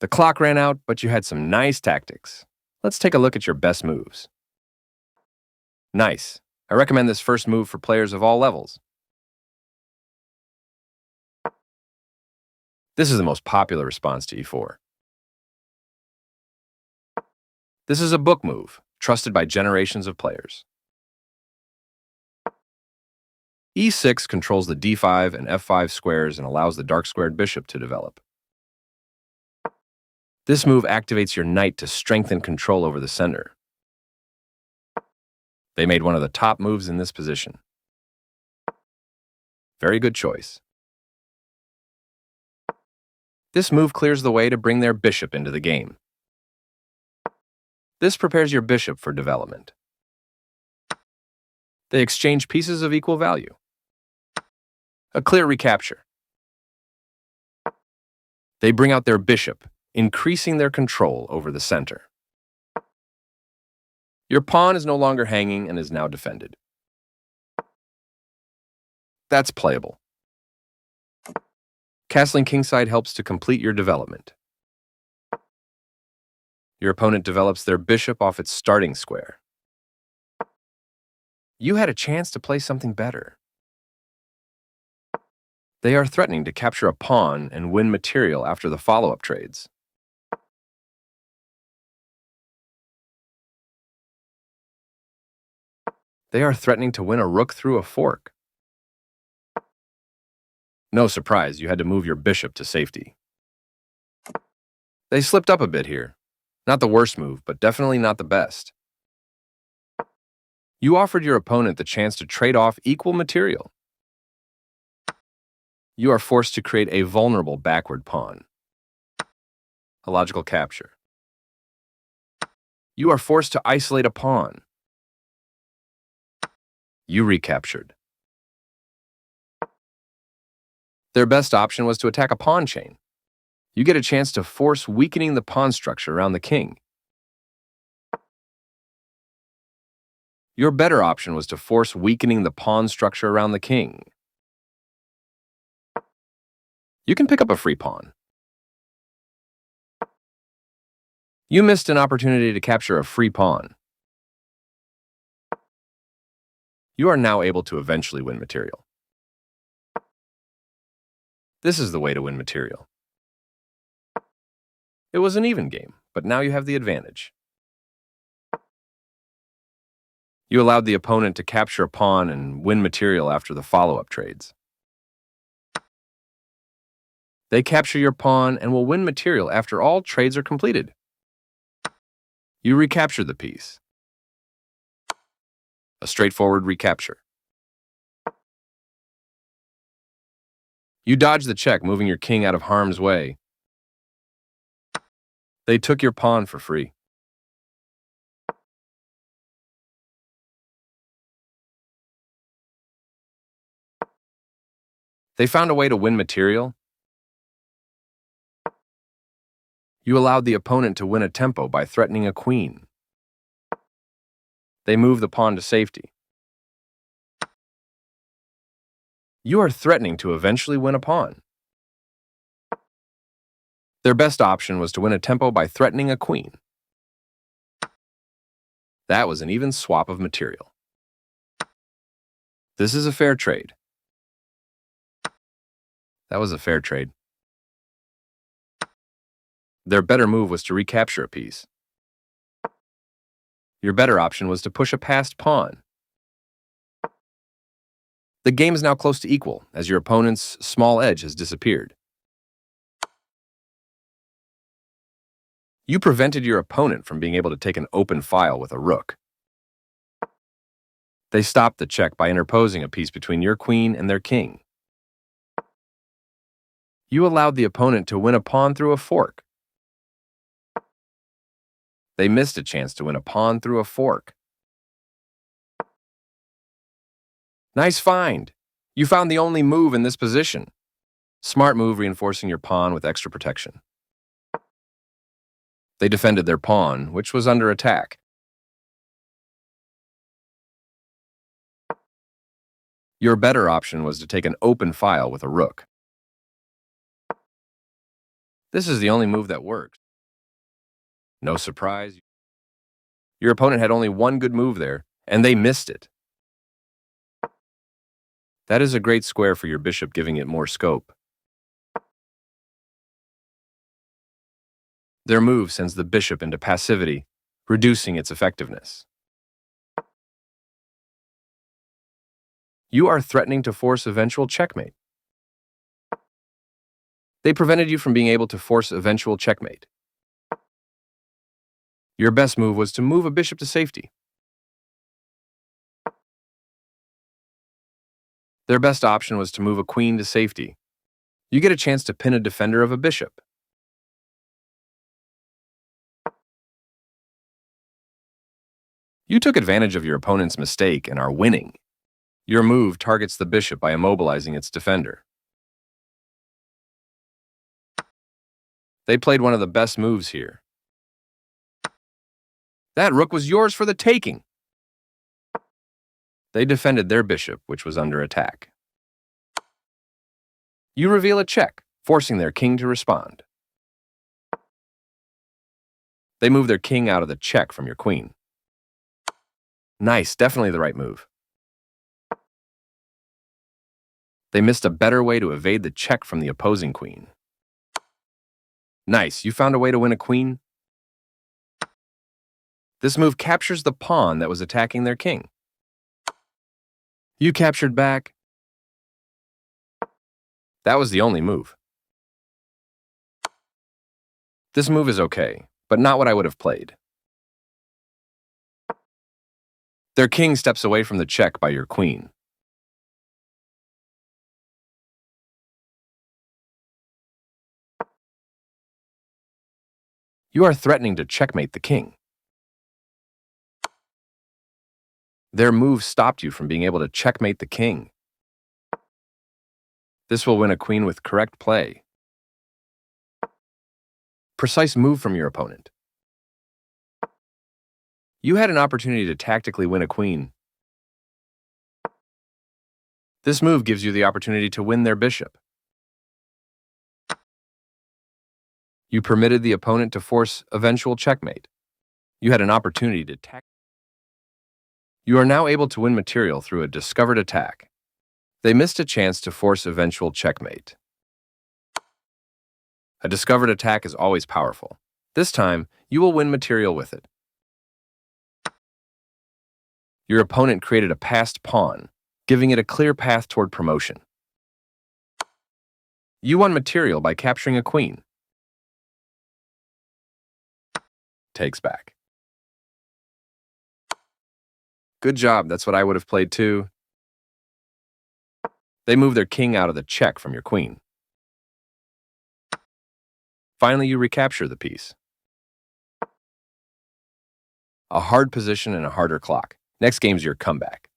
The clock ran out, but you had some nice tactics. Let's take a look at your best moves. Nice. I recommend this first move for players of all levels. This is the most popular response to e4. This is a book move, trusted by generations of players. e6 controls the d5 and f5 squares and allows the dark-squared bishop to develop. This move activates your knight to strengthen control over the center. They made one of the top moves in this position. Very good choice. This move clears the way to bring their bishop into the game. This prepares your bishop for development. They exchange pieces of equal value. A clear recapture. They bring out their bishop, increasing their control over the center. Your pawn is no longer hanging and is now defended. That's playable. Castling kingside helps to complete your development. Your opponent develops their bishop off its starting square. You had a chance to play something better. They are threatening to capture a pawn and win material after the follow-up trades. They are threatening to win a rook through a fork. No surprise, you had to move your bishop to safety. They slipped up a bit here. Not the worst move, but definitely not the best. You offered your opponent the chance to trade off equal material. You are forced to create a vulnerable backward pawn. A logical capture. You are forced to isolate a pawn. You recaptured. Their best option was to attack a pawn chain. You get a chance to force weakening the pawn structure around the king. Your better option was to force weakening the pawn structure around the king. You can pick up a free pawn. You missed an opportunity to capture a free pawn. You are now able to eventually win material. This is the way to win material. It was an even game, but now you have the advantage. You allowed the opponent to capture a pawn and win material after the follow-up trades. They capture your pawn and will win material after all trades are completed. You recapture the piece. A straightforward recapture. You dodge the check, moving your king out of harm's way. They took your pawn for free. They found a way to win material. You allowed the opponent to win a tempo by threatening a queen. They move the pawn to safety. You are threatening to eventually win a pawn. Their best option was to win a tempo by threatening a queen. That was an even swap of material. This is a fair trade. That was a fair trade. Their better move was to recapture a piece. Your better option was to push a passed pawn. The game is now close to equal, as your opponent's small edge has disappeared. You prevented your opponent from being able to take an open file with a rook. They stopped the check by interposing a piece between your queen and their king. You allowed the opponent to win a pawn through a fork. They missed a chance to win a pawn through a fork. Nice find! You found the only move in this position. Smart move, reinforcing your pawn with extra protection. They defended their pawn, which was under attack. Your better option was to take an open file with a rook. This is the only move that works. No surprise. Your opponent had only one good move there, and they missed it. That is a great square for your bishop, giving it more scope. Their move sends the bishop into passivity, reducing its effectiveness. You are threatening to force eventual checkmate. They prevented you from being able to force eventual checkmate. Your best move was to move a bishop to safety. Their best option was to move a queen to safety. You get a chance to pin a defender of a bishop. You took advantage of your opponent's mistake and are winning. Your move targets the bishop by immobilizing its defender. They played one of the best moves here. That rook was yours for the taking. They defended their bishop, which was under attack. You reveal a check, forcing their king to respond. They move their king out of the check from your queen. Nice, definitely the right move. They missed a better way to evade the check from the opposing queen. Nice, you found a way to win a queen. This move captures the pawn that was attacking their king. You captured back. That was the only move. This move is okay, but not what I would have played. Their king steps away from the check by your queen. You are threatening to checkmate the king. Their move stopped you from being able to checkmate the king. This will win a queen with correct play. Precise move from your opponent. You had an opportunity to tactically win a queen. This move gives you the opportunity to win their bishop. You permitted the opponent to force eventual checkmate. You had an opportunity to attack. You are now able to win material through a discovered attack. They missed a chance to force eventual checkmate. A discovered attack is always powerful. This time, you will win material with it. Your opponent created a passed pawn, giving it a clear path toward promotion. You won material by capturing a queen. Takes back. Good job, that's what I would have played too. They move their king out of the check from your queen. Finally, you recapture the piece. A hard position and a harder clock. Next game's your comeback.